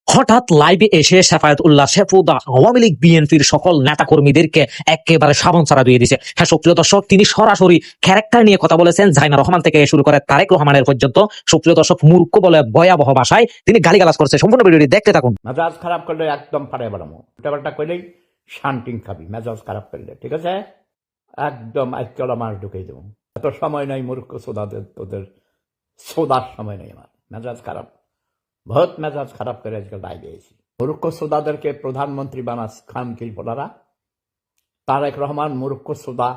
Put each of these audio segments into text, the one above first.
হঠাৎ লাইভে এসে শেফায়েত উল্লাহ শেফুদা আওয়ামী লীগ বিএনপির সকল নেতাকর্মীদেরকে একেবারে সাবন ছাড়া দিয়ে দিয়েছে। হ্যাঁ সুপ্রিয় দর্শক, তিনি সরাসরি ক্যারেক্টার নিয়ে কথা বলেছেন। জাইনা রহমান থেকে শুরু করে তারেক রহমানের পর্যন্ত সুপ্রিয় দর্শক মূর্খ বলে ভয়াবহ ভাষায় তিনি গালিগালাজ করছে। সম্পূর্ণ ভিডিওটি দেখতে থাকুন। মেজাজ খারাপ করলে একদম ফাড়ে বেড়ামো, উল্টাপাল্টা করলেই শান্তিং খাবি। মেজাজ খারাপ করলে ঠিক আছে, একদম আজকাল মাস ঢুকে দেবো। এত সময় নাই মূর্খ সোদাদের, তোদের সোদার সময় নেই আমার। মেজাজ খারাপ, বহুত মেজাজ খারাপ করে আজকাল দায় দিয়েছি। মূর্খ সোদাদেরকে প্রধানমন্ত্রী বানাস খামকিল বলারা। তারেক রহমান মূর্খ সোদা,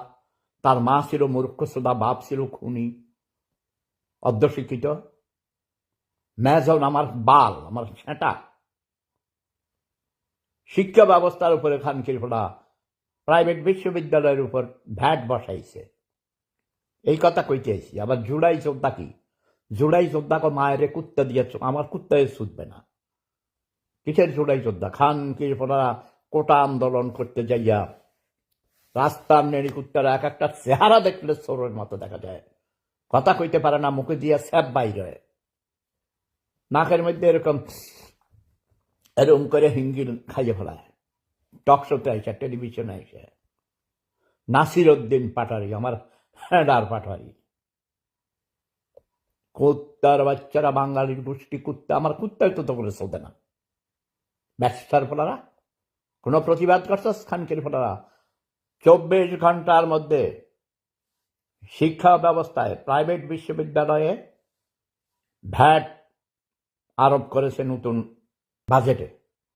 তার মা ছিল মূর্খ সোদা, বাপ ছিল খুনি অর্ধশিক্ষিত। মেজন আমার বাল, আমার সেটা শিক্ষা ব্যবস্থার উপরে খামকিল ফোলা প্রাইভেট বিশ্ববিদ্যালয়ের উপর ভ্যাট বসাইছে। এই কথা কইতে আইছি। আবার জুড়াই যোদ্ধা কি, জুড়াই যোদ্ধাকে মায়ের কুত্তা দিয়েছ, আমার কুত্তায় ছুটবে না। কিসের জুড়াই যোদ্ধা? খানকির ফোলা কোটা আন্দোলন করতে যাইয়া রাস্তার নেড়ি কুত্তারা এক একটা চেহারা দেখলে চোরের মতো দেখা যায়। কথা কইতে পারে না, মুখে দিয়া স্যাপ বাইরে, নাকের মধ্যে এরকম এরকম করে হিঙ্গিল খাইয়ে ফেলায়। টক শোতে আইসা, টেলিভিশনে আইসা। নাসির উদ্দিন পাটারি, আমার হ্যাডার পাটারি, কুত্তার বাচ্চারা, বাঙালির গোষ্ঠী কুত্তা। আমার কুত্তাই তো করে চলতে না। ব্যবসার ফলারা কোনো প্রতিবাদ করছস? খানকির ফলারা 24 ঘন্টার মধ্যে শিক্ষা ব্যবস্থায় প্রাইভেট বিশ্ববিদ্যালয়ে ভ্যাট আরোপ করেছে নতুন বাজেটে।